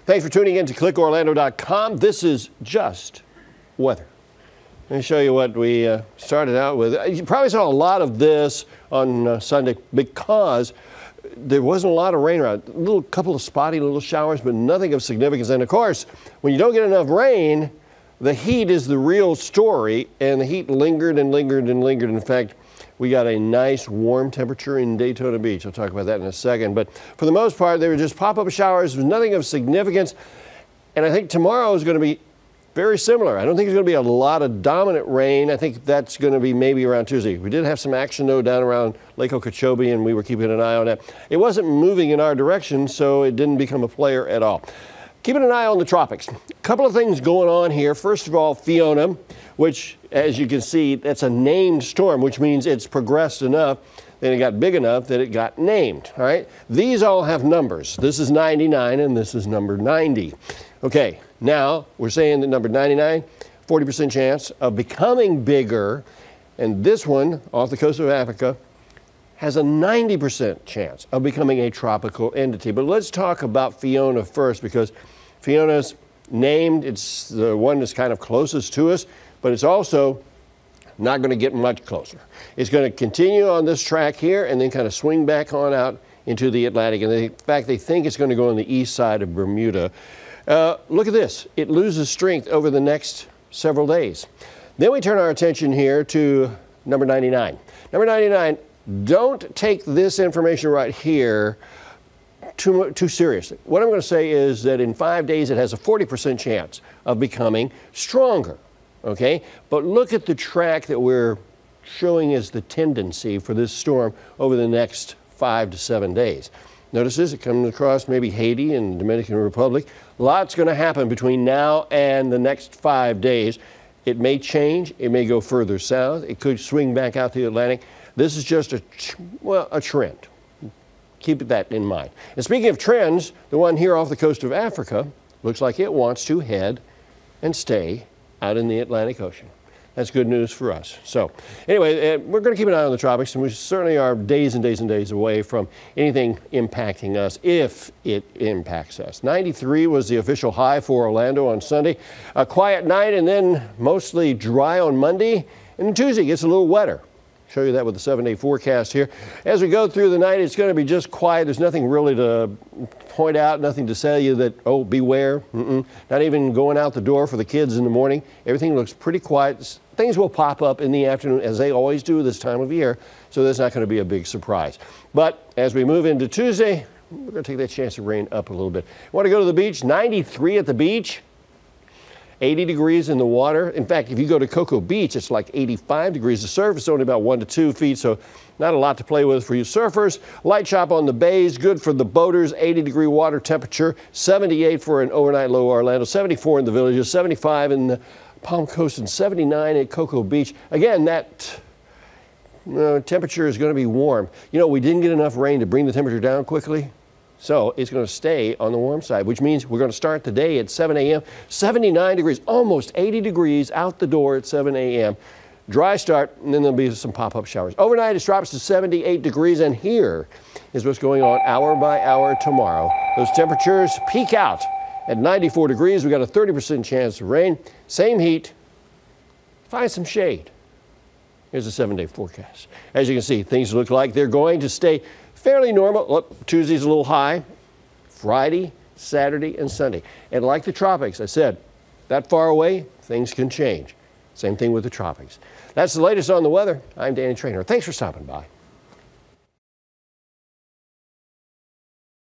Thanks for tuning in to clickorlando.com. This is just weather. Let me show you what we started out with. You probably saw a lot of this on Sunday because there wasn't a lot of rain around. A couple of spotty little showers, but nothing of significance. And of course, when you don't get enough rain, the heat is the real story, and the heat lingered and lingered and lingered. In fact, we got a nice warm temperature in Daytona Beach. I'll talk about that in a second. But for the most part, they were just pop-up showers. There was nothing of significance. And I think tomorrow is going to be very similar. I don't think there's going to be a lot of dominant rain. I think that's going to be maybe around Tuesday. We did have some action, though, down around Lake Okeechobee, and we were keeping an eye on that. It wasn't moving in our direction, so it didn't become a player at all. Keeping an eye on the tropics. A couple of things going on here. First of all, Fiona, which, as you can see, that's a named storm, which means it's progressed enough that it got big enough that it got named. All right. These all have numbers. This is 99 and this is number 90. Okay. Now we're saying that number 99, 40% chance of becoming bigger. And this one off the coast of Africa has a 90% chance of becoming a tropical entity. But let's talk about Fiona first, because Fiona's named. It's the one that's kind of closest to us, but it's also not going to get much closer. It's going to continue on this track here and then kind of swing back on out into the Atlantic. And in fact, they think it's going to go on the east side of Bermuda. Look at this. It loses strength over the next several days. Then we turn our attention here to number 99. Number 99, don't take this information right here too seriously. What I'm going to say is that in 5 days it has a 40% chance of becoming stronger. Okay, but look at the track that we're showing as the tendency for this storm over the next 5 to 7 days. Notice this, it comes across maybe Haiti and Dominican Republic. Lots going to happen between now and the next 5 days. It may change, it may go further south, it could swing back out to the Atlantic. This is just a trend. Keep that in mind. And speaking of trends, the one here off the coast of Africa looks like it wants to head and stay out in the Atlantic Ocean. That's good news for us. So anyway, we're going to keep an eye on the tropics, and we certainly are days and days and days away from anything impacting us if it impacts us. 93 was the official high for Orlando on Sunday. A quiet night and then mostly dry on Monday, and Tuesday gets a little wetter. Show you that with the 7-day forecast here. As we go through the night, it's going to be just quiet. There's nothing really to point out, nothing to tell you that, oh, beware. Not even going out the door for the kids in the morning. Everything looks pretty quiet. Things will pop up in the afternoon, as they always do this time of year, so that's not going to be a big surprise. But as we move into Tuesday, we're going to take that chance of rain up a little bit. Want to go to the beach? 93 at the beach. 80 degrees in the water. In fact, if you go to Cocoa Beach, it's like 85 degrees. The surf is only about 1 to 2 feet, so not a lot to play with for you surfers. Light chop on the bays, good for the boaters. 80-degree water temperature, 78 for an overnight low Orlando, 74 in the Villages, 75 in the Palm Coast, and 79 at Cocoa Beach. Again, that temperature is going to be warm. You know, we didn't get enough rain to bring the temperature down quickly. So it's going to stay on the warm side, which means we're going to start the day at 7 a.m. 79 degrees, almost 80 degrees out the door at 7 a.m. Dry start, and then there'll be some pop-up showers. Overnight, it drops to 78 degrees, and here is what's going on hour by hour tomorrow. Those temperatures peak out at 94 degrees. We got a 30% chance of rain. Same heat. Find some shade. Here's a 7-day forecast. As you can see, things look like they're going to stay fairly normal. Look, Tuesday's a little high. Friday, Saturday, and Sunday. And like the tropics, I said, that far away, things can change. Same thing with the tropics. That's the latest on the weather. I'm Danny Treanor. Thanks for stopping by.